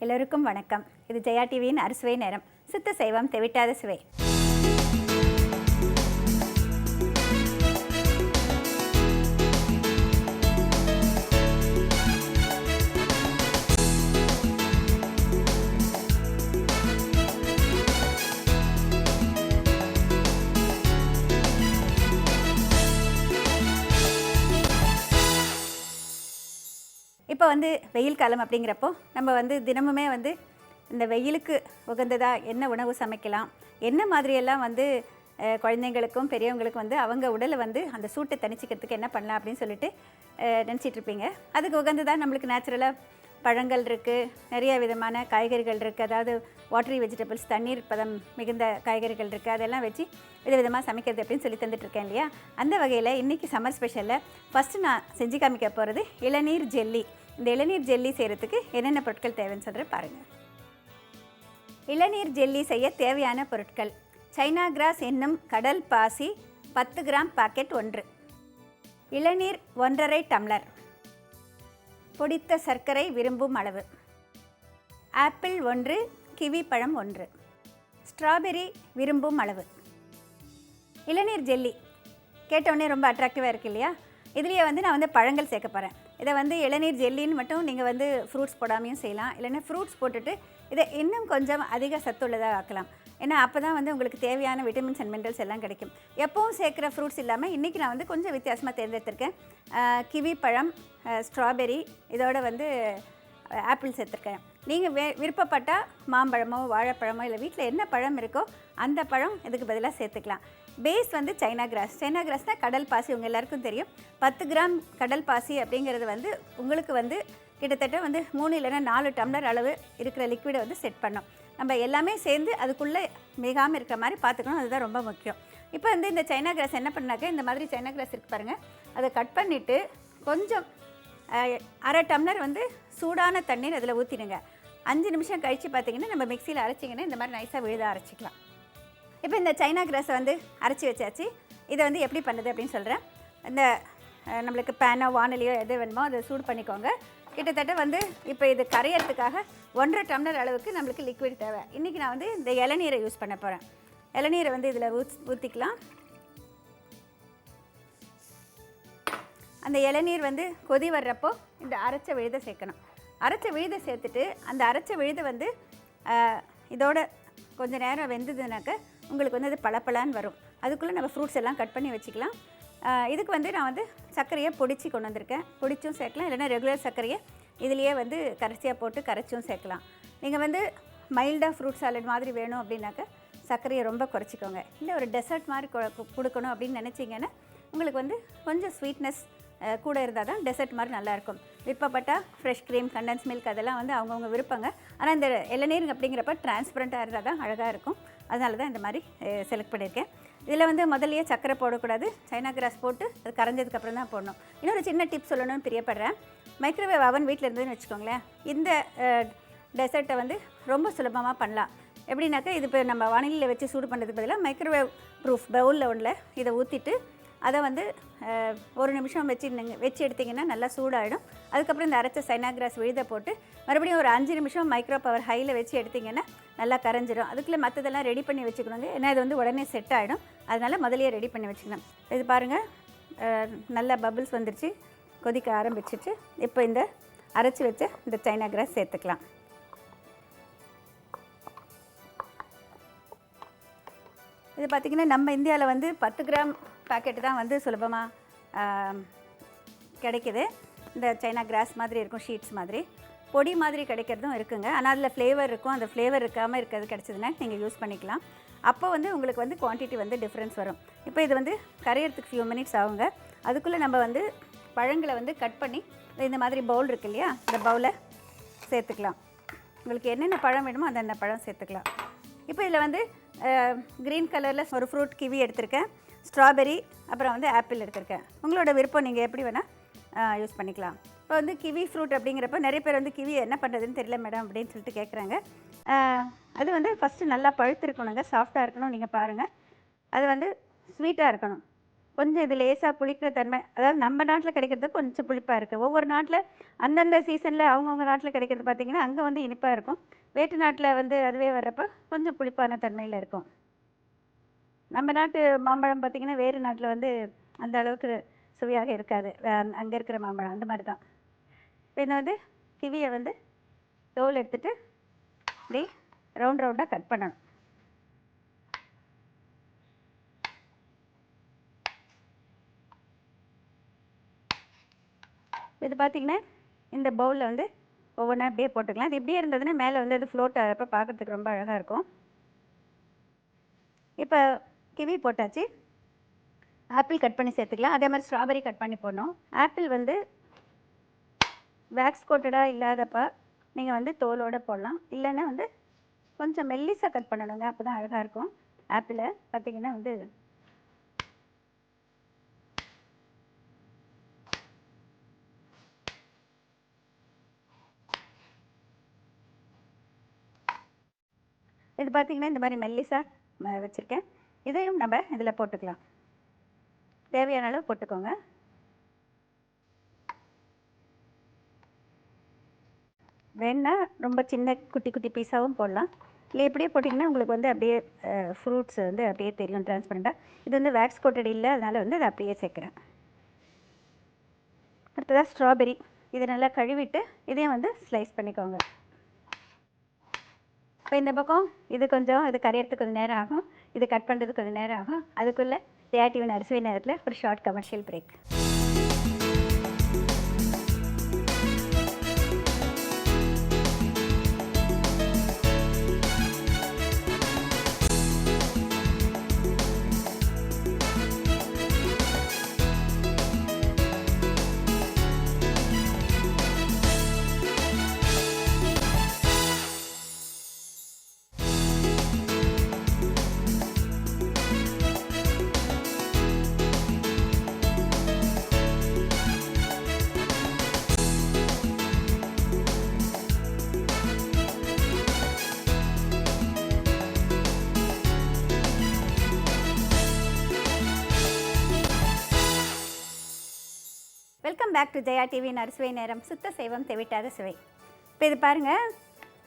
எல்லோருக்கும் வணக்கம். இது ஜெயா டிவியின் அறுசுவை நேரம். சுத்த சைவம் தெவிட்டாத சுவை. இப்போ வெயில் காலம் அப்படிங்கிறப்போ நம்ம தினமுமே இந்த வெயிலுக்கு உகந்ததாக என்ன உணவு சமைக்கலாம், என்ன மாதிரியெல்லாம் குழந்தைங்களுக்கும் பெரியவங்களுக்கும் அவங்க உடலை அந்த சூட்டை தணிச்சிக்கிறதுக்கு என்ன பண்ணலாம் அப்படின்னு சொல்லிட்டு நினச்சிட்ருப்பீங்க. அதுக்கு உகந்ததாக நம்மளுக்கு நேச்சுரலாக பழங்கள் இருக்குது, நிறைய விதமான காய்கறிகள் இருக்குது. அதாவது வாட்டரி வெஜிடபிள்ஸ், தண்ணீர் பதம் மிகுந்த காய்கறிகள் இருக்குது. அதெல்லாம் வச்சு விதவிதமாக சமைக்கிறது அப்படின்னு சொல்லி தந்துட்டுருக்கேன் இல்லையா? அந்த வகையில் இன்றைக்கி சம்மர் ஸ்பெஷலில் ஃபஸ்ட்டு நான் செஞ்சு காமிக்க போகிறது இளநீர் ஜெல்லி. இந்த இளநீர் ஜெல்லி செய்கிறதுக்கு என்னென்ன பொருட்கள் தேவைன்னு சொல்கிற பாருங்கள். இளநீர் ஜெல்லி செய்ய தேவையான பொருட்கள்: சைனா கிராஸ் என்னும் கடல் பாசி 10 கிராம் பாக்கெட் 1, இளநீர் 1½ டம்ளர், பொடித்த சர்க்கரை விரும்பும் அளவு, ஆப்பிள் 1, கிவி பழம் 1, ஸ்ட்ராபெரி விரும்பும் அளவு. இளநீர் ஜெல்லி கேட்டவுடனே ரொம்ப அட்ராக்டிவாக இருக்குது இல்லையா? இதுலேயே நான் பழங்கள் சேர்க்க போகிறேன். இதை இளநீர் ஜெல்லின்னு மட்டும் நீங்கள் ஃப்ரூட்ஸ் போடாமையும் செய்யலாம். இல்லைன்னா ஃப்ரூட்ஸ் போட்டுட்டு இதை இன்னும் கொஞ்சம் அதிக சத்துள்ளதாக ஆக்கலாம். ஏன்னா அப்போ தான் உங்களுக்கு தேவையான விட்டமின்ஸ் அண்ட் மினரல்ஸ் எல்லாம் கிடைக்கும். எப்பவும் சேர்க்குற ஃப்ரூட்ஸ் இல்லாமல் இன்றைக்கி நான் கொஞ்சம் வித்தியாசமாக தேர்ந்தெடுத்திருக்கேன். கிவி பழம், ஸ்ட்ராபெரி, இதோட ஆப்பிள் சேர்த்துருக்கேன். நீங்கள் விருப்பப்பட்டால் மாம்பழமோ வாழைப்பழமோ இல்லை வீட்டில் என்ன பழம் இருக்கோ அந்த பழம் இதுக்கு பதிலாக சேர்த்துக்கலாம். பேஸ் சைனா கிராஸ். சைனா கிராஸ்னால் கடல் பாசி, உங்கள் எல்லாருக்கும் தெரியும். 10 கிராம் கடல் பாசி அப்படிங்கிறது உங்களுக்கு கிட்டத்தட்ட 3 இல்லைன்னா 4 டம்ளர் அளவு இருக்கிற லிக்விடை செட் பண்ணோம். நம்ம எல்லாமே சேர்ந்து அதுக்குள்ளே மிகாமல் இருக்கிற மாதிரி பார்த்துக்கணும். அதுதான் ரொம்ப முக்கியம். இப்போ இந்த சைனா கிராஸ் என்ன பண்ணாக்க, இந்த மாதிரி சைனா கிராஸ் இருக்குது பாருங்கள், அதை கட் பண்ணிவிட்டு கொஞ்சம் ½ டம்ளர் சூடான தண்ணீர் அதில் ஊற்றிடுங்க. 5 நிமிஷம் கழித்து பார்த்தீங்கன்னா நம்ம மிக்சியில் அரைச்சிங்கன்னா இந்த மாதிரி நைஸாக விழுத அரைச்சிக்கலாம். இப்போ இந்த சைனா கிராஸை அரைச்சி வச்சாச்சு. இதை எப்படி பண்ணுறது அப்படின்னு சொல்கிறேன். இந்த நம்மளுக்கு பேனோ வானலியோ எது வேணுமோ அதை சூடு பண்ணிக்கோங்க. கிட்டத்தட்ட இப்போ இது கரையிறதுக்காக 1½ டம்ளர் அளவுக்கு நம்மளுக்கு லிக்விட் தேவை. இன்றைக்கி நான் இந்த இளநீரை யூஸ் பண்ண போகிறேன். இளநீரை இதில் ஊற்றிக்கலாம். அந்த இளநீர் கொதி வர்றப்போ இந்த அரைச்ச விழுதை சேர்க்கணும். அரைச்ச விழுதை சேர்த்துட்டு அந்த அரைச்ச விழுதை இதோட கொஞ்சம் நேரம் வெந்ததுனாக்க உங்களுக்கு அது பளபளன்னு வரும். அதுக்குள்ளே நம்ம ஃப்ரூட்ஸ் எல்லாம் கட் பண்ணி வச்சுக்கலாம். இதுக்கு நான் சர்க்கரையை பொடிச்சு கொண்டு வந்திருக்கேன். பொடிச்சும் சேர்க்கலாம், இல்லைன்னா ரெகுலர் சர்க்கரையை இதுலேயே கரைச்சியாக போட்டு கரைச்சும் சேர்க்கலாம். நீங்கள் மைல்டாக ஃப்ரூட் சாலட் மாதிரி வேணும் அப்படின்னாக்க சர்க்கரையை ரொம்ப குறைச்சிக்கோங்க. இல்லை ஒரு டெசர்ட் மாதிரி கொடுக்கணும் அப்படின்னு நினச்சிங்கன்னா உங்களுக்கு கொஞ்சம் ஸ்வீட்னஸ் கூட இருந்தால் தான் டெசர்ட் மாதிரி நல்லாயிருக்கும். விருப்பப்பட்டால் ஃப்ரெஷ் க்ரீம், கண்டன்ஸ் மில்க் அதெல்லாம் அவங்கவுங்க விருப்பங்க. ஆனால் இந்த இளநீர் அப்படிங்கிறப்ப டிரான்ஸ்பரண்ட்டாக இருந்தால் தான் அழகாக இருக்கும். அதனால தான் இந்த மாதிரி செலக்ட் பண்ணியிருக்கேன். இதில் முதல்லையே சர்க்கரை போடக்கூடாது. சைனா கிராஸ் போட்டு அது கரைஞ்சதுக்கப்புறம் தான் போடணும். இன்னொரு சின்ன டிப் சொல்லணும்னு பிரியப்படுறேன். மைக்ரோவேவ் அவன் வீட்டில் இருந்ததுன்னு வச்சுக்கோங்களேன், இந்த டெசர்ட்டை ரொம்ப சுலபமாக பண்ணலாம். எப்படின்னாக்கா, இது இப்போ நம்ம வானிலையில் வச்சு சூடு பண்ணுறதுக்கு பதிலாக மைக்ரோவேவ் ப்ரூஃப் பவுலில் ஒன்றில் இதை ஊற்றிட்டு அதை 1 நிமிஷம் வச்சு எடுத்திங்கன்னா நல்லா சூடாகிடும். அதுக்கப்புறம் இந்த அரைச்ச சைனா கிராஸ் விழுத போட்டு மறுபடியும் ஒரு 5 நிமிஷம் மைக்ரோ பவர் ஹையில் வச்சு எடுத்திங்கன்னா நல்லா கரைஞ்சிடும். அதுக்குள்ளே மற்றதெல்லாம் ரெடி பண்ணி வச்சுக்கணுங்க. ஏன்னா இது உடனே செட் ஆகிடும். அதனால் முதலையே ரெடி பண்ணி வச்சுக்கணும். இது பாருங்கள், நல்லா பபிள்ஸ் வந்துருச்சு, கொதிக்க ஆரம்பிச்சிச்சு. இப்போ இந்த அரைச்சி வச்ச இந்த சைனா கிராஸ் சேர்த்துக்கலாம். இது பார்த்திங்கன்னா நம்ம இந்தியாவில் 10 கிராம் பாக்கெட்டு தான் சுலபமாக கிடைக்கிது. இந்த சைனா கிராஸ் மாதிரி இருக்கும், ஷீட்ஸ் மாதிரி பொடி மாதிரி கிடைக்கிறதும் இருக்குங்க. ஆனால் அதில் ஃப்ளேவர் இருக்கும். அந்த ஃப்ளேவர் இருக்காமல் இருக்கிறது கிடச்சிதுன்னா நீங்கள் யூஸ் பண்ணிக்கலாம். அப்போ உங்களுக்கு குவான்டிட்டி டிஃப்ரென்ஸ் வரும். இப்போ இது கரையிறதுக்கு ஃபியூ மினிட்ஸ் ஆகுங்க. அதுக்குள்ளே நம்ம பழங்களை கட் பண்ணி இந்த மாதிரி பவுல் இருக்கு இல்லையா, இந்த பவுலை சேர்த்துக்கலாம். உங்களுக்கு என்னென்ன பழம் வேணுமோ அந்தந்த பழம் சேர்த்துக்கலாம். இப்போ இதில் க்ரீன் கலரில் ஒரு ஃப்ரூட் கிவி எடுத்திருக்கேன், ஸ்ட்ராபெரி, அப்புறம் ஆப்பிள் எடுத்திருக்கேன். உங்களோட விருப்பம், நீங்கள் எப்படி வேணால் யூஸ் பண்ணிக்கலாம். இப்போ கிவி ஃப்ரூட் அப்படிங்கிறப்ப நிறைய பேர் கிவி என்ன பண்ணுறதுன்னு தெரியல மேடம் அப்படின்னு சொல்லிட்டு கேட்குறாங்க. அது ஃபஸ்ட்டு நல்லா பழுத்திருக்கணுங்க, சாஃப்டாக இருக்கணும். நீங்கள் பாருங்கள், அது ஸ்வீட்டாக இருக்கணும். கொஞ்சம் இது லேசாக புளிக்கிற தன்மை, அதாவது நம்ம நாட்டில் கிடைக்கிறது கொஞ்சம் புளிப்பாக இருக்குது. ஒவ்வொரு நாட்டில் அந்தந்த சீசனில் அவங்கவுங்க நாட்டில் கிடைக்கிறது பார்த்திங்கன்னா அங்கே வந்து இனிப்பாக இருக்கும். வேற்று நாட்டில் வந்து அதுவே வர்றப்போ கொஞ்சம் புளிப்பான தன்மையில் இருக்கும். நம்ம நாட்டு மாம்பழம் பார்த்திங்கன்னா வேறு நாட்டில் வந்து அந்த அளவுக்கு சுவையாக இருக்காது. அங்கே இருக்கிற மாம்பழம் அந்த மாதிரி தான். இப்போ இதை வந்து கிவியை வந்து தோல் எடுத்துகிட்டு இப்படி ரவுண்ட் ரவுண்டாக கட் பண்ணணும். இது பார்த்திங்கன்னா இந்த பவுலில் வந்து ஒவ்வொன்றா அப்படியே போட்டுக்கலாம். அது இப்படியே இருந்ததுன்னா மேலே வந்து அது ஃப்ளோட் ஆகிறப்ப பார்க்குறதுக்கு ரொம்ப அழகாக இருக்கும். இப்போ கிவி போட்டாச்சு. ஆப்பிள் கட் பண்ணி சேர்த்துக்கலாம். அதே மாதிரி ஸ்ட்ராபெரி கட் பண்ணி போடணும். ஆப்பிள் வந்து வேக்ஸ் கோட்டடாக இல்லாதப்ப நீங்கள் வந்து தோலோடு போடலாம். இல்லைன்னா வந்து கொஞ்சம் மெல்லிசாக கட் பண்ணணுங்க, அப்போ தான் அழகாக இருக்கும். ஆப்பிளை பார்த்திங்கன்னா வந்து இது பார்த்திங்கன்னா இந்த மாதிரி மெல்லிசாக வச்சுருக்கேன். இதையும் நம்ம இதில் போட்டுக்கலாம். தேவையான அளவு போட்டுக்கோங்க. வேணால் ரொம்ப சின்ன குட்டி குட்டி பீஸாகவும் போடலாம். இல்லை இப்படியே போட்டிங்கன்னா உங்களுக்கு வந்து அப்படியே ஃப்ரூட்ஸ் வந்து அப்படியே தெரியும் டிரான்ஸ்பரண்ட்டாக. இது வந்து வேக்ஸ் கோட்டட் இல்லை, அதனால் வந்து அதை அப்படியே சேர்க்குறேன். அடுத்ததாக ஸ்ட்ராபெரி, இதை நல்லா கழுவிட்டு இதையும் வந்து ஸ்லைஸ் பண்ணிக்கோங்க. இப்போ இந்த பக்கம் இது கரையிறதுக்கு கொஞ்சம் நேரம் ஆகும், இது கட் பண்ணுறதுக்கு கொஞ்சம் நேரம் ஆகும். அதுக்குள்ளே ஜெயா அரிசி நேரத்தில் ஒரு short commercial break. Welcome back to Jaya டிவியின் அறுசுவை நேரம். சுத்த சைவம் தெவிட்டாத சுவை. இப்போ இது பாருங்கள்,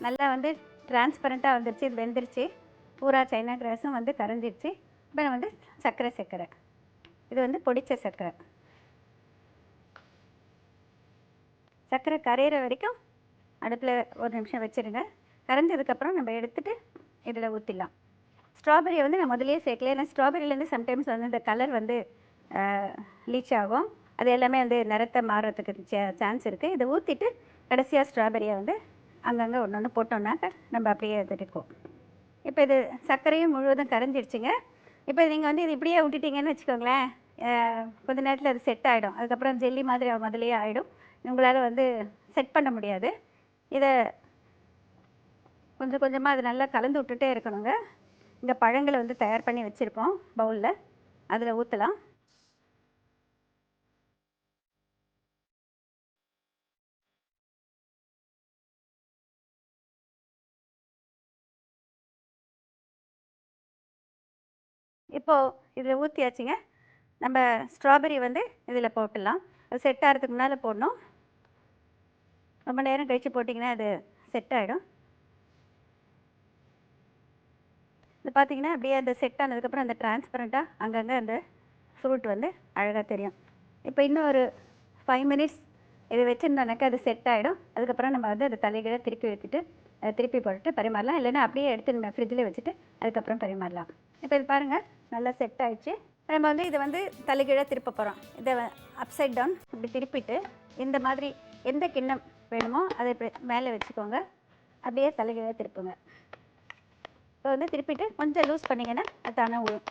நல்லா வந்து டிரான்ஸ்பரண்ட்டாக வந்துருச்சு. இது வெந்துருச்சு. பூரா சைனா கிராஸும் வந்து கரைஞ்சிருச்சு. இப்போ நான் வந்து சர்க்கரை சேர்க்குறேன். இது வந்து பொடிச்ச சர்க்கரை. சர்க்கரை கரையிற வரைக்கும் அடுப்பில் ஒரு நிமிஷம் வச்சுருங்க. கரைஞ்சதுக்கப்புறம் நம்ம எடுத்துகிட்டு இதில் ஊற்றிடலாம். ஸ்ட்ராபெரியை வந்து நான் முதலே சேர்க்கல, ஏன்னா ஸ்ட்ராபெரியிலேருந்து சம்டைம்ஸ் வந்து இந்த கலர் வந்து லீச் ஆகும். அது எல்லாமே வந்து நிறத்தை மாறுறதுக்கு சான்ஸ் இருக்குது. இதை ஊற்றிட்டு கடைசியாக ஸ்ட்ராபெரியை வந்து அங்கங்கே ஒன்று ஒன்று போட்டோம்னாக்க நம்ம அப்படியே எடுத்துக்குவோம். இப்போ இது சர்க்கரையும் முழுவதும் கரைஞ்சிடுச்சுங்க. இப்போ நீங்கள் வந்து இது இப்படியே விட்டுட்டிங்கன்னு வச்சுக்கோங்களேன், கொஞ்ச நேரத்தில் அது செட் ஆகிடும். அதுக்கப்புறம் ஜெல்லி மாதிரி முதலையே ஆகிடும். உங்களால் வந்து செட் பண்ண முடியாது. இதை கொஞ்சம் கொஞ்சமாக அது நல்லா கலந்து விட்டுட்டே இருக்கணுங்க. இந்த பழங்களை வந்து தயார் பண்ணி வச்சுருக்கோம் பவுலில், அதில் ஊற்றலாம். இப்போது இதில் ஊற்றியாச்சுங்க. நம்ம ஸ்ட்ராபெரி வந்து இதில் போட்டுடலாம். அது செட் ஆகிறதுக்கு முன்னால் போடணும். ரொம்ப நேரம் கழித்து போட்டிங்கன்னா அது செட் ஆகிடும். இது பார்த்திங்கன்னா அப்படியே அந்த செட் ஆனதுக்கப்புறம் அந்த டிரான்ஸ்பரண்ட்டாக அங்கங்கே அந்த ஃப்ரூட் வந்து அழகாக தெரியும். இப்போ இன்னும் ஒரு 5 மினிட்ஸ் இதை வச்சுருந்தோன்னாக்கா அது செட் ஆகிடும். அதுக்கப்புறம் நம்ம வந்து அதை தலைகீழ திருப்பி வச்சுட்டு திருப்பி போட்டுட்டு பரிமாறலாம். இல்லைன்னா அப்படியே எடுத்து நம்ம ஃப்ரிட்ஜில் வச்சுட்டு அதுக்கப்புறம் பரிமாறலாம். இப்போ இது பாருங்கள், நல்லா செட் ஆகிடுச்சு. நம்ம வந்து இதை வந்து தலைகீழாக திருப்ப போகிறோம். இதை அப்சைட் டவுன் இப்படி திருப்பிட்டு இந்த மாதிரி எந்த கிண்ணம் வேணுமோ அதை மேலே வச்சுக்கோங்க. அப்படியே தலைகீழாக திருப்புங்க. இப்போ வந்து திருப்பிட்டு கொஞ்சம் லூஸ் பண்ணிங்கன்னா அது தானே விழும்.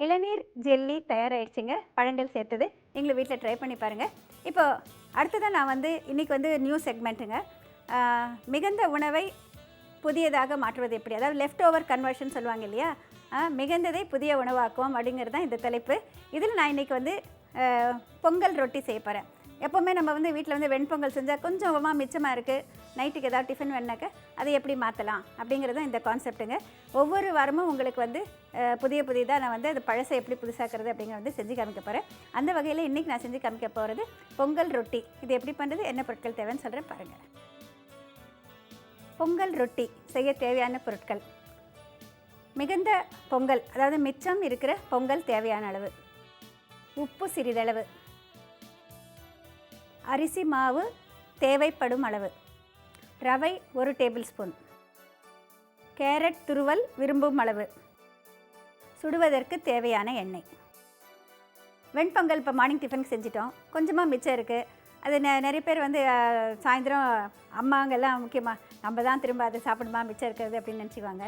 இளநீர் ஜெல்லி தயாராகிடுச்சிங்க. பழங்கள் சேர்த்தது. நீங்களும் வீட்டில் ட்ரை பண்ணி பாருங்கள். இப்போது அடுத்ததாக நான் வந்து இன்றைக்கி வந்து நியூ செக்மெண்ட்டுங்க. மிகுந்த உணவை புதியதாக மாற்றுவது எப்படி, அதாவது லெஃப்ட் ஓவர் கன்வர்ஷன் சொல்லுவாங்க இல்லையா, மிகுந்ததை புதிய உணவாக்குவோம் அப்படிங்கிறது தான் இந்த தலைப்பு. இதில் நான் இன்றைக்கி வந்து பொங்கல் ரொட்டி செய்ய போகிறேன். எப்போவுமே நம்ம வந்து வீட்டில் வந்து வெண்பொங்கல் செஞ்சால் கொஞ்சமாக மிச்சமாக இருக்குது, நைட்டுக்கு ஏதாவது டிஃபன் வேணாக்க அதை எப்படி மாற்றலாம் அப்படிங்கிறது தான் இந்த கான்செப்ட்டுங்க. ஒவ்வொரு வாரமும் உங்களுக்கு வந்து புதியதாக நான் வந்து அது பழசை எப்படி புதுசாக்குறது அப்படிங்கிற வந்து செஞ்சு காமிக்க போகிறேன். அந்த வகையில் இன்றைக்கி நான் செஞ்சு காமிக்க போகிறது பொங்கல் ரொட்டி. இது எப்படி பண்ணுறது, என்ன பொருட்கள் தேவைன்னு சொல்கிறேன் பாருங்கள். பொங்கல் ரொட்டி செய்ய தேவையான பொருட்கள்: மிகுந்த பொங்கல், அதாவது மிச்சம் இருக்கிற பொங்கல் தேவையான அளவு, உப்பு சிறிதளவு, அரிசி மாவு தேவைப்படும் அளவு, ரவை 1 டேபிள் ஸ்பூன், கேரட் துருவல் விரும்பும் அளவு, சுடுவதற்கு தேவையான எண்ணெய். வெண்பொங்கல் இப்போ மார்னிங் டிஃபனுக்கு செஞ்சிட்டோம், கொஞ்சமாக மிச்சம் இருக்குது. அது நிறைய பேர் வந்து சாயந்தரம் அம்மாங்கெல்லாம் முக்கியமாக நம்ம தான் திரும்ப அதை சாப்பிடுமா மிச்சம் இருக்கிறது அப்படின்னு நினச்சிக்குவாங்க.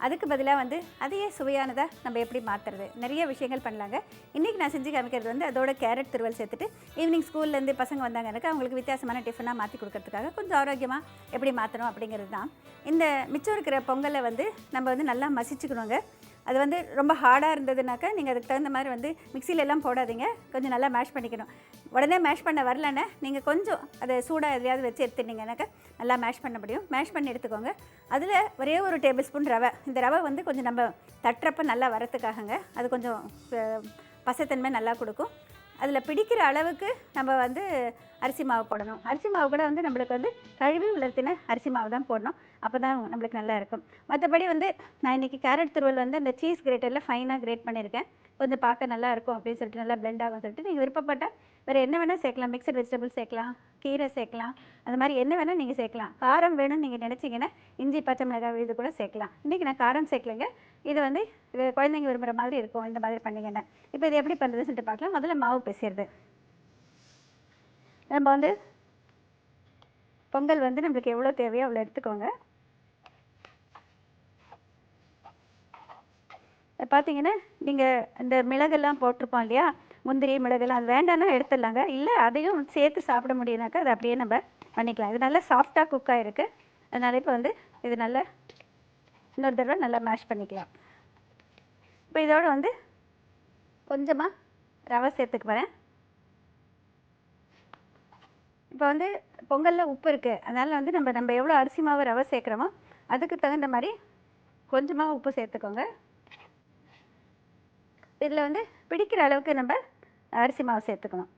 அதுக்கு பதிலாக வந்து அதையே சுவையானதாக நம்ம எப்படி மாற்றுறது, நிறைய விஷயங்கள் பண்ணலாங்க. இன்றைக்கி நான் செஞ்சு காமிக்கிறது வந்து அதோட கேரட் துருவல் சேர்த்துட்டு ஈவினிங் ஸ்கூல்லேருந்து பசங்க வந்தாங்கன்னாக்கா அவங்களுக்கு வித்தியாசமான டிஃபனாக மாற்றி கொடுக்கறதுக்காக கொஞ்சம் ஆரோக்கியமாக எப்படி மாற்றணும் அப்படிங்கிறது தான். இந்த மிச்சம் இருக்கிற பொங்கலை வந்து நம்ம வந்து நல்லா மசிச்சுக்கணுங்க. அது வந்து ரொம்ப ஹார்டாக இருந்ததுனாக்கா நீங்கள் அதுக்கு தகுந்த மாதிரி வந்து மிக்சிலெல்லாம் போடாதீங்க, கொஞ்சம் நல்லா மேஷ் பண்ணிக்கணும். உடனே மேஷ் பண்ண வரலன்னா நீங்கள் கொஞ்சம் அதை சூடாக எதையாவது வச்சு எடுத்துட்டிங்கனாக்கா நல்லா மேஷ் பண்ண முடியும். மேஷ் பண்ணி எடுத்துக்கோங்க. அதில் ஒரே 1 டேபிள் ஸ்பூன் ரவை. இந்த ரவை வந்து கொஞ்சம் நம்ம தட்டுறப்ப நல்லா வரத்துக்காகங்க, அது கொஞ்சம் பசத்தன்மை நல்லா கொடுக்கும். அதில் பிடிக்கிற அளவுக்கு நம்ம வந்து அரிசி மாவு போடணும். அரிசி மாவு கூட வந்து நம்மளுக்கு வந்து கழுவி உலர்த்தின அரிசி மாவு தான் போடணும், அப்போ தான் நம்மளுக்கு நல்லா இருக்கும். மற்றபடி வந்து நான் இன்றைக்கி கேரட் துருவல் வந்து அந்த சீஸ் கிரேட்டரில் ஃபைனாக கிரேட் பண்ணியிருக்கேன். கொஞ்சம் பார்க்க நல்லா இருக்கும் அப்படின்னு சொல்லிட்டு, நல்லா பிளெண்ட் ஆகும் சொல்லிட்டு நீங்கள் விருப்பப்பட்டால் வேறு என்ன வேணால் சேர்க்கலாம். மிக்சட் வெஜிடபிள் சேர்க்கலாம், கீரை சேர்க்கலாம், அந்த மாதிரி என்ன வேணால் நீங்கள் சேர்க்கலாம். காரம் வேணும்னு நீங்கள் நினச்சிங்கன்னா இஞ்சி பச்சை மிளகாய் இது கூட சேர்க்கலாம். இன்றைக்கி நான் காரம் சேர்க்கலைங்க. இது வந்து குழந்தைங்க விரும்புகிற மாதிரி இருக்கும் இந்த மாதிரி பண்ணிங்கன்னா. இப்போ இது எப்படி பண்ணுறதுன்னு சொல்லிட்டு பார்க்கலாம். முதல்ல மாவு பிசைறது. நம்ம வந்து பொங்கல் வந்து நம்மளுக்கு எவ்வளோ தேவையோ அவ்வளோ எடுத்துக்கோங்க. பார்த்தீங்கன்னா நீங்கள் இந்த மிளகெல்லாம் போட்டிருப்போம் இல்லையா, முந்திரி மிளகெல்லாம், அது வேண்டாம்னா எடுத்துடலாங்க. இல்லை அதையும் சேர்த்து சாப்பிட முடியும்னாக்கா அதை அப்படியே நம்ம பண்ணிக்கலாம். இது நல்லா சாஃப்டாக குக் ஆகிருக்கு. அதனால் இப்போ வந்து இது நல்லா இன்னொரு தடவை நல்லா மேஷ் பண்ணிக்கலாம். இப்போ இதோடு வந்து கொஞ்சமாக ரவை சேர்த்துக்கு போகிறேன். இப்போ வந்து பொங்கலில் உப்பு இருக்குது, அதனால் வந்து நம்ம எவ்வளோ அரிசி மாவு ரவை சேர்க்குறோமோ அதுக்கு தகுந்த மாதிரி கொஞ்சமாக உப்பு சேர்த்துக்கோங்க. இதில் வந்து பிடிக்கிற அளவுக்கு நம்ம அரிசி மாவு சேர்த்துக்கணும்.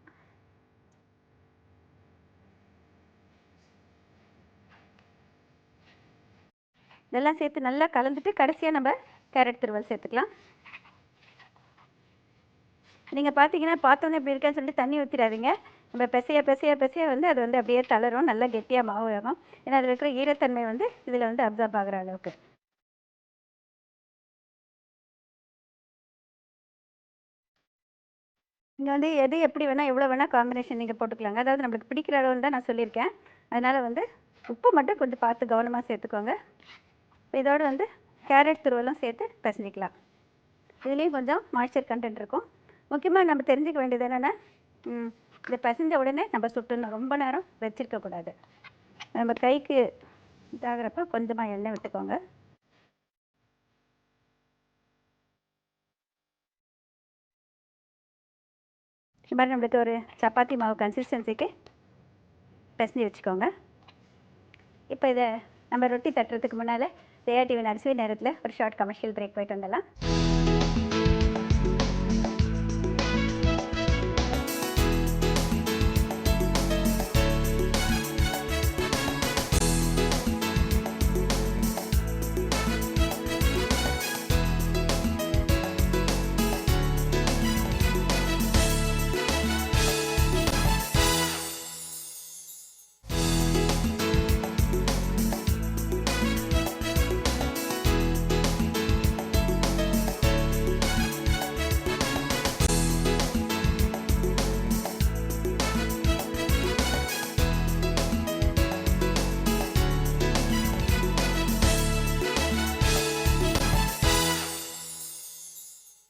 இதெல்லாம் சேர்த்து நல்லா கலந்துட்டு கடைசியாக நம்ம கேரட் துருவல் சேர்த்துக்கலாம். நீங்கள் பார்த்தீங்கன்னா பார்த்தோன்னே எப்படி இருக்கேன்னு சொல்லிட்டு தண்ணி ஊற்றிடாதீங்க. நம்ம பிசைய வந்து அது வந்து அப்படியே தளரும், நல்லா கெட்டியாக மாவு ஆகும். ஏன்னா அதில் இருக்கிற ஈரத்தன்மை வந்து இதில் வந்து அப்சார்ப் ஆகிற அளவுக்கு. நீங்கள் வந்து எது எப்படி வேணால் எவ்வளோ வேணால் காம்பினேஷன் நீங்கள் போட்டுக்கலாங்க. அதாவது நம்மளுக்கு பிடிக்கிற அளவுன்னு தான் நான் சொல்லியிருக்கேன். அதனால் வந்து உப்பு மட்டும் கொஞ்சம் பார்த்து கவனமாக சேர்த்துக்கோங்க. இதோடு வந்து கேரட் துருவலும் சேர்த்து பிசைஞ்சிக்கலாம். இதுலேயும் கொஞ்சம் மாய்ஸ்சர் கண்டென்ட் இருக்கும். முக்கியமாக நம்ம தெரிஞ்சுக்க வேண்டியது என்னென்னா, இதை பிசைஞ்ச உடனே நம்ம சுட்டணும், ரொம்ப நேரம் வச்சிருக்கக்கூடாது. நம்ம கைக்கு இதாகிறப்ப கொஞ்சமாக எண்ணெய் விட்டுக்கோங்க. இது மாதிரி நம்மளுக்கு ஒரு சப்பாத்தி மாவு கன்சிஸ்டன்சிக்கு பிசைஞ்சு வச்சுக்கோங்க. இப்போ இதை நம்ம ரொட்டி தட்டுறதுக்கு முன்னால் ஜெயா டிவி நர்சரி நேரத்தில் ஒரு ஷார்ட் கமர்ஷியல் பிரேக் போயிட்டு வந்துடலாம்.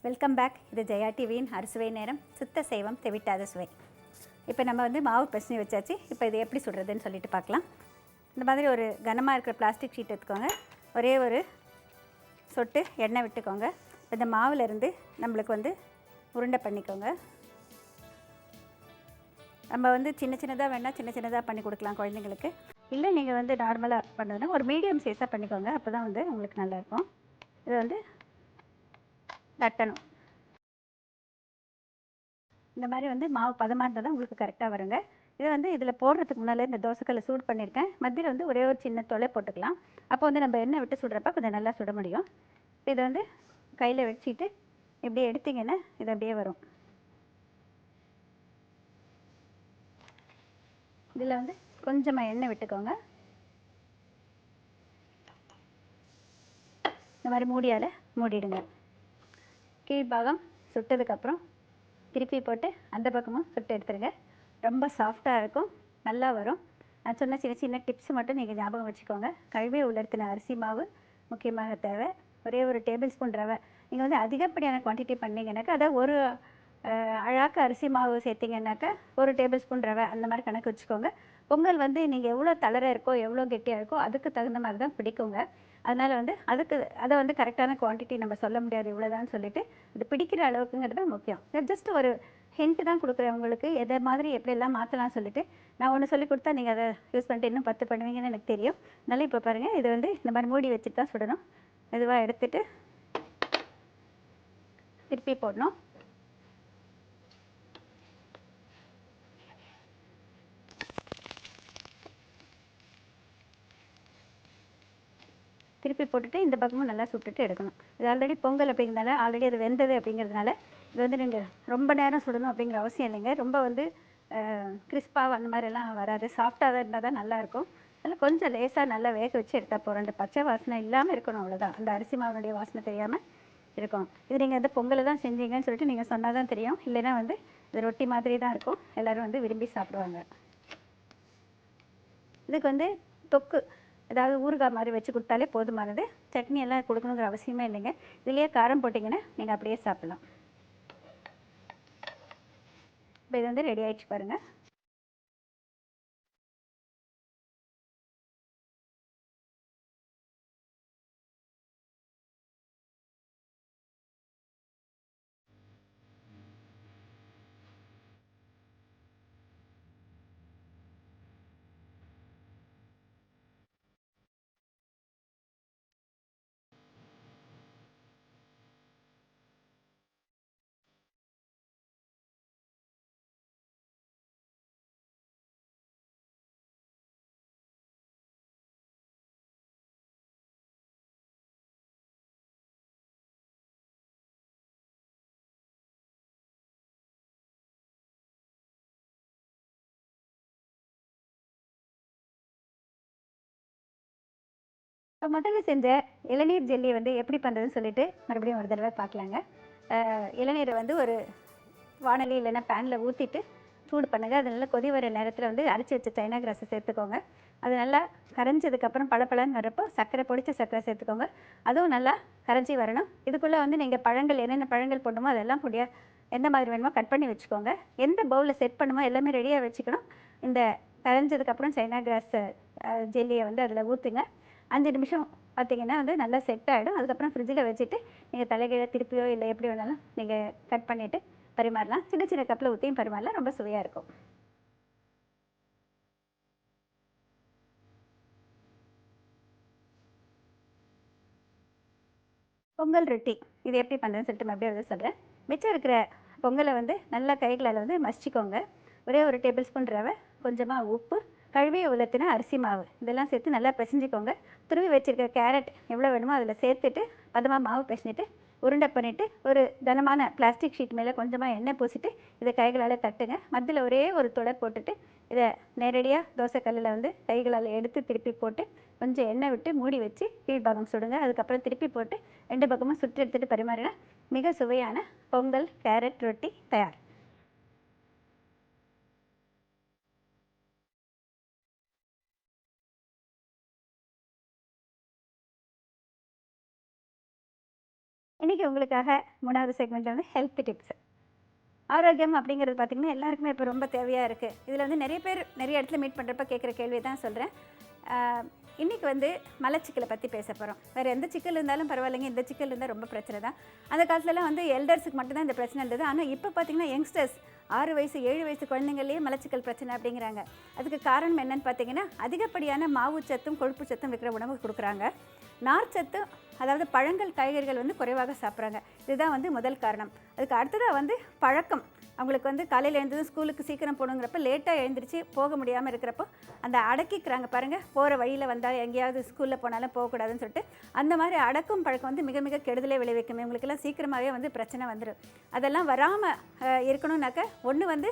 Welcome back. இது ஜெயா டிவியின் அறுசுவை நேரம். சுத்த சைவம் தெவிட்டாத சுவை. இப்போ நம்ம வந்து மாவு பிசைஞ்சு வச்சாச்சு. இப்போ இது எப்படி சுடுறதுன்னு சொல்லிட்டு பார்க்கலாம். இந்த மாதிரி ஒரு கனமாக இருக்கிற பிளாஸ்டிக் ஷீட் எடுத்துக்கோங்க. ஒரே ஒரு சொட்டு எண்ணெய் விட்டுக்கோங்க. இந்த மாவுலேருந்து நம்மளுக்கு வந்து உருண்டை பண்ணிக்கோங்க. நம்ம வந்து சின்ன சின்னதாக வேணால் சின்ன சின்னதாக பண்ணி கொடுக்கலாம் குழந்தைங்களுக்கு. இல்லை நீங்கள் வந்து நார்மலாக பண்ணுறதுனா ஒரு மீடியம் சைஸாக பண்ணிக்கோங்க. அப்போ தான் வந்து உங்களுக்கு நல்லாயிருக்கும். இதை வந்து தட்டணும். இந்த மாதிரி வந்து மாவு பதமாக இருந்தால் தான் உங்களுக்கு கரெக்டாக வருங்க. இதை வந்து இதில் போடுறதுக்கு முன்னால் இந்த தோசைக்கல்லை சூடு பண்ணியிருக்கேன். மத்தியில் வந்து ஒரே ஒரு சின்ன தொலை போட்டுக்கலாம். அப்போ வந்து நம்ம எண்ணெய் விட்டு சுடுறப்ப கொஞ்சம் நல்லா சுட முடியும். இதை வந்து கையில் வச்சுட்டு இப்படியே எடுத்திங்கன்னா இது அப்படியே வரும். இதில் வந்து கொஞ்சமாக எண்ணெய் விட்டுக்கோங்க. இந்த மாதிரி மூடியால் மூடிடுங்க. கீழ்பாகம் சுட்டதுக்கப்புறம் திருப்பி போட்டு அந்த பக்கமும் சுட்டு எடுத்துருங்க. ரொம்ப சாஃப்டாக இருக்கும், நல்லா வரும். நான் சொன்ன சின்ன சின்ன டிப்ஸ் மட்டும் நீங்கள் ஞாபகம் வச்சுக்கோங்க. கழுவி உலர்த்தின அரிசி மாவு முக்கியமாக தேவை. ஒரே ஒரு டேபிள் ஸ்பூன் ரவை. நீங்கள் வந்து அதிகப்படியான குவான்டிட்டி பண்ணிங்கனாக்கா அதை ஒரு அழாக்கு அரிசி மாவு சேர்த்திங்கனாக்கா ஒரு டேபிள் ஸ்பூன் ரவை அந்த மாதிரி கணக்கு வச்சுக்கோங்க. பொங்கல் வந்து நீங்கள் எவ்வளோ தளர இருக்கோ எவ்வளோ கெட்டியாக இருக்கோ அதுக்கு தகுந்த மாதிரி தான் பிடிக்குங்க. அதனால் வந்து அதை வந்து கரெக்டான குவான்டிட்டி நம்ம சொல்ல முடியாது இவ்வளோதான்னு சொல்லிட்டு இது பிடிக்கிற அளவுக்குங்கிறது முக்கியம். ஜஸ்ட் ஒரு ஹிண்ட் தான் கொடுக்குறேன் உங்களுக்கு, எதை மாதிரி எப்படியெல்லாம் மாற்றலாம் சொல்லிட்டு. நான் ஒன்று சொல்லி கொடுத்தா நீங்கள் அதை யூஸ் பண்ணிட்டு இன்னும் 10 பண்ணுவீங்கன்னு எனக்கு தெரியும். அதனால் இப்போ பாருங்கள், இது வந்து இந்த மாதிரி மூடி வச்சுட்டு தான் சுடணும். மெதுவாக எடுத்துட்டு திருப்பி போடணும். திருப்பி போட்டுட்டு இந்த பக்கமும் நல்லா சுட்டுட்டு எடுக்கணும். இது ஆல்ரெடி பொங்கல் அப்படிங்கிறதுனால ஆல்ரெடி அது வெந்தது அப்படிங்கிறதுனால இது வந்து நீங்கள் ரொம்ப நேரம் சுடணும் அப்படிங்கிற அவசியம் இல்லைங்க. ரொம்ப வந்து கிறிஸ்பாக அந்த மாதிரிலாம் வராது. சாஃப்டாக தான் இருந்தால் தான் நல்லாயிருக்கும். அதில் கொஞ்சம் லேசாக நல்லா வேக வச்சு எடுத்தால் போகிறோம். அந்த பச்சை வாசனை இல்லாமல் இருக்கணும், அவ்வளோதான். அந்த அரிசி மாவுனுடைய வாசனை தெரியாமல் இருக்கும். இது நீங்கள் வந்து பொங்கலை தான் செஞ்சீங்கன்னு சொல்லிட்டு நீங்கள் சொன்னால் தான் தெரியும். இல்லைன்னா வந்து இது ரொட்டி மாதிரி தான் இருக்கும். எல்லோரும் வந்து விரும்பி சாப்பிடுவாங்க. இதுக்கு வந்து தொக்கு ஏதாவது ஊறுகாய் மாதிரி வச்சு கொடுத்தாலே போதுமானது. சட்னி எல்லாம் கொடுக்கணுங்கிற அவசியமே இல்லைங்க. இதுலேயே காரம் போட்டிங்கன்னா நீங்கள் அப்படியே சாப்பிட்லாம். இப்போ இது வந்து ரெடி ஆகிடுச்சு பாருங்கள். இப்போ முதல்ல செஞ்ச இளநீர் ஜெல்லி வந்து எப்படி பண்ணுறதுன்னு சொல்லிட்டு மறுபடியும் ஒரு தடவை பார்க்கலாங்க. இளநீரை வந்து ஒரு வானலி இல்லைன்னா பேனில் ஊற்றிட்டு சூடு பண்ணுங்கள். அது நல்லா கொதி வர நேரத்தில் வந்து அரைச்சி வச்ச சைனா கிராஸை சேர்த்துக்கோங்க. அது நல்லா கரைஞ்சதுக்கப்புறம் பழப்பழன்னு வரப்போ சர்க்கரை, பொடிச்ச சர்க்கரை சேர்த்துக்கோங்க. அதுவும் நல்லா கரைஞ்சி வரணும். இதுக்குள்ளே வந்து நீங்கள் பழங்கள் என்னென்ன பழங்கள் போடணுமோ அதெல்லாம் பொடியாக எந்த மாதிரி வேணுமோ கட் பண்ணி வச்சுக்கோங்க. எந்த பவுலில் செட் பண்ணுமோ எல்லாமே ரெடியாக வச்சுக்கணும். இந்த கரைஞ்சதுக்கப்புறம் சைனா கிராஸ் ஜெல்லியை வந்து அதில் ஊற்றுங்க. 5 நிமிஷம் பார்த்திங்கன்னா வந்து நல்லா செட் ஆகிடும். அதுக்கப்புறம் ஃப்ரிட்ஜில் வச்சுட்டு நீங்கள் தலைகீழ திருப்பியோ இல்லை எப்படி வேணாலும் நீங்கள் கட் பண்ணிவிட்டு பரிமாறலாம். சின்ன சின்ன கப்பில் ஊற்றியும் பரிமாறலாம். ரொம்ப சுவையாக இருக்கும். பொங்கல் ரொட்டி இது எப்படி பண்ணுறதுன்னு சொல்லிட்டு மறுபடியும் வந்து சொல்கிறேன். மிச்சம் இருக்கிற பொங்கலை வந்து நல்லா கைகளால் வந்து மசிச்சிக்கோங்க. ஒரே ஒரு டேபிள் ஸ்பூன் ரவை, கொஞ்சமாக உப்பு, கழுவிய உலர்த்தின அரிசி மாவு இதெல்லாம் சேர்த்து நல்லா பிசைஞ்சிக்கோங்க. துருவி வச்சுருக்க கேரட் எவ்வளோ வேணுமோ அதில் சேர்த்துட்டு பதமாக மாவு பிசைஞ்சிட்டு உருண்டை பண்ணிவிட்டு ஒரு கனமான பிளாஸ்டிக் ஷீட் மேலே கொஞ்சமாக எண்ணெய் பூசிட்டு இதை கைகளால் தட்டுங்க. மத்தியில் ஒரே ஒரு தொடர் போட்டுட்டு இதை நேரடியாக தோசைக்கல்லில் வந்து கைகளால் எடுத்து திருப்பி போட்டு கொஞ்சம் எண்ணெய் விட்டு மூடி வச்சு கீழ்பாகம் சுடுங்க. அதுக்கப்புறம் திருப்பி போட்டு 2 பக்கமும் சுற்றி எடுத்துகிட்டு பரிமாறினா மிக சுவையான பொங்கல் கேரட் ரொட்டி தயார். இன்றைக்கி உங்களுக்காக 3வது செக்மெண்ட் வந்து ஹெல்த் டிப்ஸ். ஆரோக்கியம் அப்படிங்கிறது பார்த்திங்கன்னா எல்லாருக்குமே இப்போ ரொம்ப தேவையாக இருக்குது. இதில் வந்து நிறைய பேர் நிறைய இடத்துல மீட் பண்ணுறப்ப கேட்குற கேள்வி தான் சொல்கிறேன். இன்றைக்கி வந்து மலச்சிக்கலை பற்றி பேச போகிறோம். வேறு எந்த சிக்கல் இருந்தாலும் பரவாயில்லைங்க, இந்த சிக்கல் இருந்தால் ரொம்ப பிரச்சனை தான். அந்த காலத்துலலாம் வந்து எல்டர்ஸுக்கு மட்டும்தான் இந்த பிரச்சனை இருந்தது. ஆனால் இப்போ பார்த்திங்கன்னா யங்ஸ்டர்ஸ் 6 வயசு 7 வயசு குழந்தைங்கள்லேயே மலச்சிக்கல் பிரச்சனை அப்படிங்கிறாங்க. அதுக்கு காரணம் என்னென்னு பார்த்தீங்கன்னா அதிகப்படியான மாவுச்சத்தும் கொழுப்பு சத்தும் இருக்கிற உணவு கொடுக்குறாங்க. நார்ச்சத்து, அதாவது பழங்கள் காய்கறிகள் வந்து குறைவாக சாப்பிட்றாங்க. இதுதான் வந்து முதல் காரணம். அதுக்கு அடுத்ததாக வந்து பழக்கம். அவங்களுக்கு வந்து காலையில் எழுந்ததும் ஸ்கூலுக்கு சீக்கிரம் போகணுங்கிறப்ப லேட்டாக எழுந்திரிச்சு போக முடியாமல் இருக்கிறப்போ அந்த அடக்கிக்கிறாங்க பாருங்கள். போகிற வழியில் வந்தால் எங்கேயாவது ஸ்கூலில் போனாலும் போகக்கூடாதுன்னு சொல்லிட்டு அந்த மாதிரி அடக்கும் பழக்கம் வந்து மிக மிக கெடுதலை விளைவிக்கும். இவங்களுக்கெல்லாம் சீக்கிரமாகவே வந்து பிரச்சனை வந்துடும். அதெல்லாம் வராமல் இருக்கணும்னாக்க ஒன்று வந்து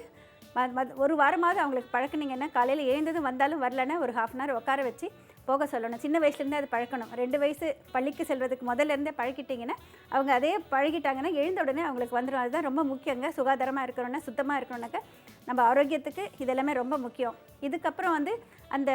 ஒரு வாரமாவது அவங்களுக்கு பழக்கினீங்கன்னா காலையில் எழுந்ததும் வந்தாலும் வரலன்னா ஒரு ½ அன் ஹவர் உட்கார வச்சு போக சொல்லணும். சின்ன வயசுலேருந்தே அது பழக்கணும். 2 வயசு பள்ளிக்கு செல்வதுக்கு முதல்லேருந்தே பழக்கிட்டிங்கன்னா அவங்க அதே பழகிட்டாங்கன்னா எழுந்த உடனே அவங்களுக்கு வந்துடும். அதுதான் ரொம்ப முக்கியங்க. சுகாதாரமாக இருக்கணும்னா, சுத்தமாக இருக்கணும்னாக்கா நம்ம ஆரோக்கியத்துக்கு இதெல்லாமே ரொம்ப முக்கியம். இதுக்கப்புறம் வந்து அந்த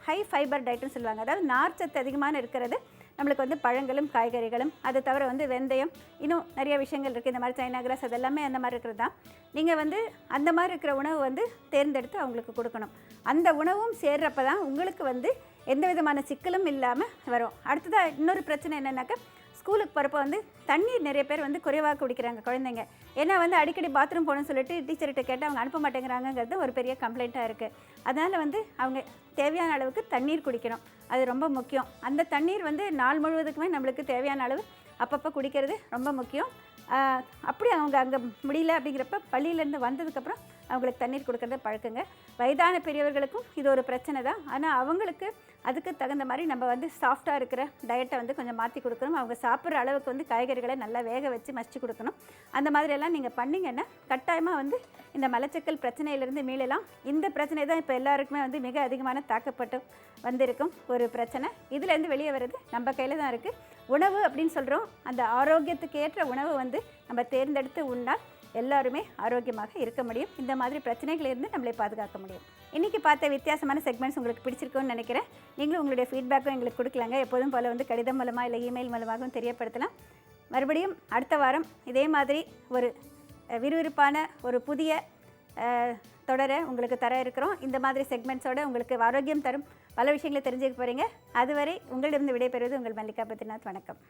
ஹை ஃபைபர் டயட்டுன்னு சொல்லுவாங்க. அதாவது நார்ச்சத்து அதிகமான இருக்கிறது நம்மளுக்கு வந்து பழங்களும் காய்கறிகளும். அதை தவிர வந்து வெந்தயம், இன்னும் நிறைய விஷயங்கள் இருக்குது. இந்த மாதிரி சைனா கிராஸ் அதெல்லாமே அந்த மாதிரி இருக்கிறது தான். நீங்கள் வந்து அந்த மாதிரி இருக்கிற உணவு வந்து தேர்ந்தெடுத்து அவங்களுக்கு கொடுக்கணும். அந்த உணவும் சேர்றப்ப தான் உங்களுக்கு வந்து எந்த விதமான சிக்கலும் இல்லாமல் வரும். அடுத்ததாக இன்னொரு பிரச்சனை என்னென்னாக்கா ஸ்கூலுக்கு போகிறப்ப வந்து தண்ணீர் நிறைய பேர் வந்து குறைவாக குடிக்கிறாங்க குழந்தைங்க. ஏன்னா வந்து அடிக்கடி பாத்ரூம் போகணும்னு சொல்லிட்டு டீச்சர்கிட்ட கேட்டால் அவங்க அனுப்ப மாட்டேங்கிறாங்கிறது ஒரு பெரிய கம்ப்ளைண்ட்டாக இருக்குது. அதனால் வந்து அவங்க தேவையான அளவுக்கு தண்ணீர் குடிக்கணும். அது ரொம்ப முக்கியம். அந்த தண்ணீர் வந்து நாள் முழுவதுக்குமே நம்மளுக்கு தேவையான அளவு அப்பப்போ குடிக்கிறது ரொம்ப முக்கியம். அப்படி அவங்க அங்கே முடியல அப்படிங்கிறப்ப பள்ளியிலேருந்து வந்ததுக்கப்புறம் அவங்களுக்கு தண்ணீர் கொடுக்குறத பழக்குங்க. வயதான பெரியவர்களுக்கும் இது ஒரு பிரச்சனை தான். ஆனால் அவங்களுக்கு அதுக்கு தகுந்த மாதிரி நம்ம வந்து சாஃப்டாக இருக்கிற டயட்டை வந்து கொஞ்சம் மாற்றி கொடுக்கணும். அவங்க சாப்பிட்ற அளவுக்கு வந்து காய்கறிகளை நல்லா வேக வச்சு மசிச்சு கொடுக்கணும். அந்த மாதிரியெல்லாம் நீங்கள் பண்ணிங்கன்னா கட்டாயமாக வந்து இந்த மலச்சிக்கல் பிரச்சனையிலேருந்து மீளலாம். இந்த பிரச்சனை தான் இப்போ எல்லாருக்குமே வந்து மிக அதிகமான தாக்கப்பட்டு வந்திருக்கும் ஒரு பிரச்சனை. இதுலேருந்து வெளியே வர்றது நம்ம கையில் தான் இருக்குது. உணவு அப்படின்னு சொல்கிறோம். அந்த ஆரோக்கியத்துக்கு ஏற்ற உணவு வந்து நம்ம தேர்ந்தெடுத்து உண்ணால் எல்லாருமே ஆரோக்கியமாக இருக்க முடியும். இந்த மாதிரி பிரச்சனைகளிலிருந்து நம்மளை பாதுகாக்க முடியும். இன்றைக்கி பார்த்த வித்தியாசமான செக்மெண்ட்ஸ் உங்களுக்கு பிடிச்சிருக்குன்னு நினைக்கிறேன். நீங்களும் உங்களுடைய ஃபீட்பேக்கும் எங்களுக்கு கொடுக்கலாங்க. எப்போதும் போல் வந்து கடிதம் மூலமாக இல்லை இமெயில் மூலமாகவும் தெரியப்படுத்தலாம். மறுபடியும் அடுத்த வாரம் இதே மாதிரி ஒரு விறுவிறுப்பான ஒரு புதிய தொடரை உங்களுக்கு தர இருக்கிறோம். இந்த மாதிரி செக்மெண்ட்ஸோடு உங்களுக்கு ஆரோக்கியம் தரும் பல விஷயங்களை தெரிஞ்சுக்க போகிறீங்க. அதுவரை உங்களிடமிருந்து விடைபெறுவது உங்கள் மல்லிகா பத்ரிநாத். வணக்கம்.